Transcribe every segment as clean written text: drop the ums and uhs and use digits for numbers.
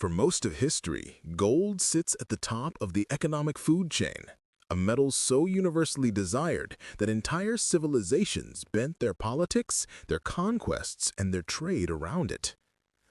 For most of history, gold sits at the top of the economic food chain, a metal so universally desired that entire civilizations bent their politics, their conquests, and their trade around it.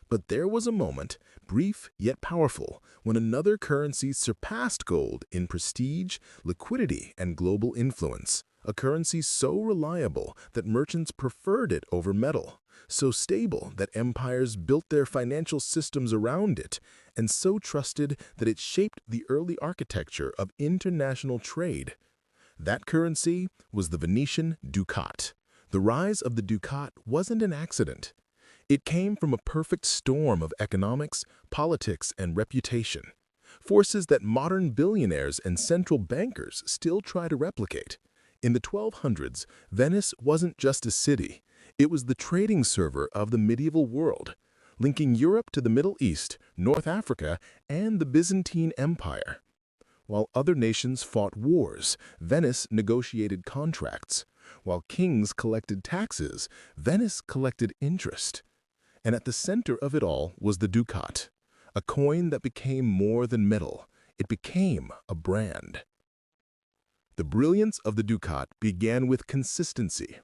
But there was a moment, brief yet powerful, when another currency surpassed gold in prestige, liquidity, and global influence. A currency so reliable that merchants preferred it over metal, so stable that empires built their financial systems around it, and so trusted that it shaped the early architecture of international trade. That currency was the Venetian ducat. The rise of the ducat wasn't an accident. It came from a perfect storm of economics, politics, and reputation, forces that modern billionaires and central bankers still try to replicate. In the 1200s, Venice wasn't just a city, it was the trading server of the medieval world, linking Europe to the Middle East, North Africa, and the Byzantine Empire. While other nations fought wars, Venice negotiated contracts. While kings collected taxes, Venice collected interest. And at the center of it all was the ducat, a coin that became more than metal. It became a brand. The brilliance of the ducat began with consistency.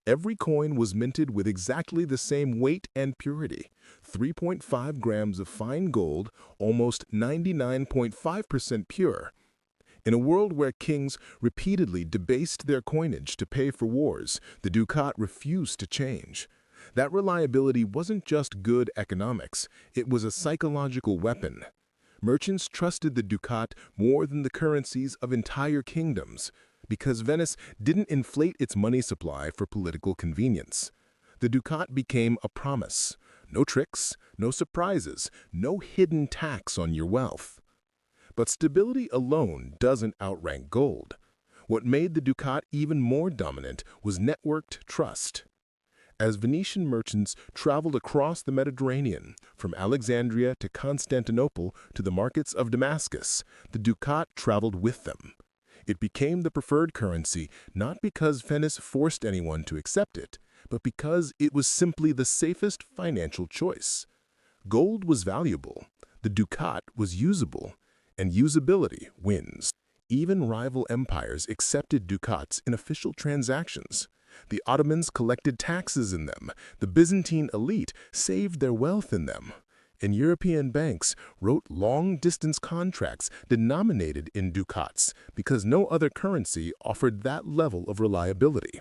Every coin was minted with exactly the same weight and purity, 3.5 grams of fine gold, almost 99.5% pure. In a world where kings repeatedly debased their coinage to pay for wars, the ducat refused to change. That reliability wasn't just good economics, it was a psychological weapon. Merchants trusted the ducat more than the currencies of entire kingdoms, because Venice didn't inflate its money supply for political convenience. The ducat became a promise. No tricks, no surprises, no hidden tax on your wealth. But stability alone doesn't outrank gold. What made the ducat even more dominant was networked trust. As Venetian merchants traveled across the Mediterranean, from Alexandria to Constantinople to the markets of Damascus, the ducat traveled with them. It became the preferred currency not because Venice forced anyone to accept it, but because it was simply the safest financial choice. Gold was valuable, the ducat was usable, and usability wins. Even rival empires accepted ducats in official transactions. The Ottomans collected taxes in them, the Byzantine elite saved their wealth in them, and European banks wrote long-distance contracts denominated in ducats because no other currency offered that level of reliability.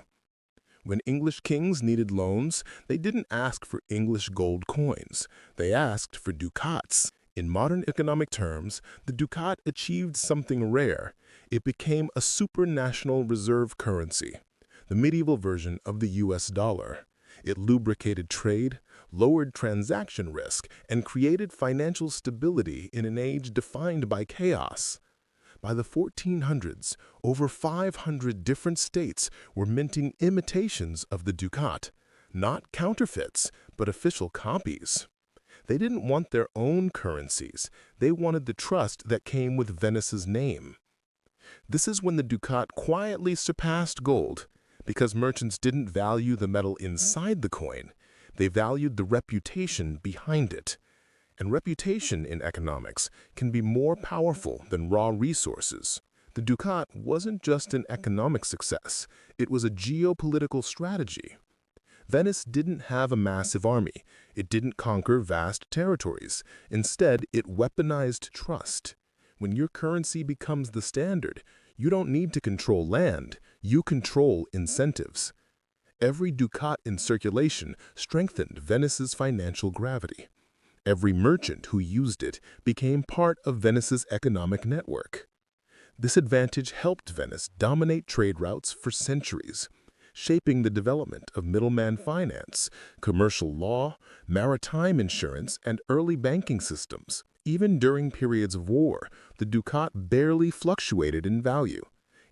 When English kings needed loans, they didn't ask for English gold coins, they asked for ducats. In modern economic terms, the ducat achieved something rare. It became a supranational reserve currency, the medieval version of the US dollar. It lubricated trade, lowered transaction risk, and created financial stability in an age defined by chaos. By the 1400s, over 500 different states were minting imitations of the ducat, not counterfeits, but official copies. They didn't want their own currencies, they wanted the trust that came with Venice's name. This is when the ducat quietly surpassed gold, because merchants didn't value the metal inside the coin, they valued the reputation behind it. And reputation in economics can be more powerful than raw resources. The ducat wasn't just an economic success, it was a geopolitical strategy. Venice didn't have a massive army, it didn't conquer vast territories. Instead, it weaponized trust. When your currency becomes the standard, you don't need to control land, you control incentives. Every ducat in circulation strengthened Venice's financial gravity. Every merchant who used it became part of Venice's economic network. This advantage helped Venice dominate trade routes for centuries, shaping the development of middleman finance, commercial law, maritime insurance, and early banking systems. Even during periods of war, the ducat barely fluctuated in value.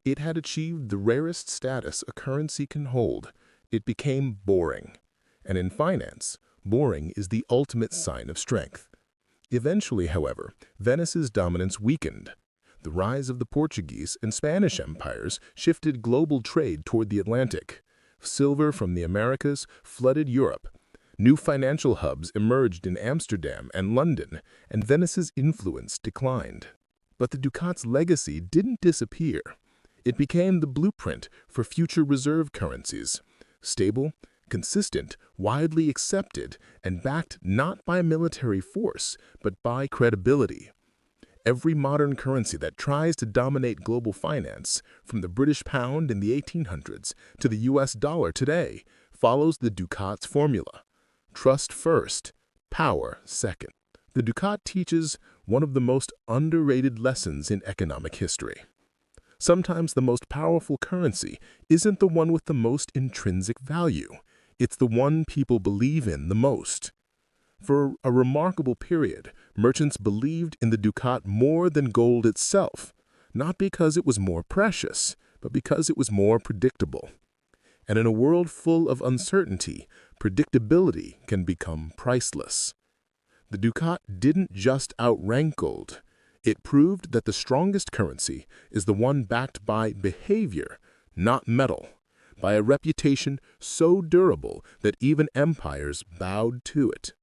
It had achieved the rarest status a currency can hold. It became boring. And in finance, boring is the ultimate sign of strength. Eventually, however, Venice's dominance weakened. The rise of the Portuguese and Spanish empires shifted global trade toward the Atlantic. Silver from the Americas flooded Europe. New financial hubs emerged in Amsterdam and London, and Venice's influence declined. But the ducat's legacy didn't disappear. It became the blueprint for future reserve currencies, stable, consistent, widely accepted, and backed not by military force, but by credibility. Every modern currency that tries to dominate global finance, from the British pound in the 1800s to the US dollar today, follows the ducat's formula. Trust first, power second. The ducat teaches one of the most underrated lessons in economic history. Sometimes the most powerful currency isn't the one with the most intrinsic value. It's the one people believe in the most. For a remarkable period, merchants believed in the ducat more than gold itself, not because it was more precious, but because it was more predictable. And in a world full of uncertainty, predictability can become priceless. The ducat didn't just outrank gold. It proved that the strongest currency is the one backed by behavior, not metal, by a reputation so durable that even empires bowed to it.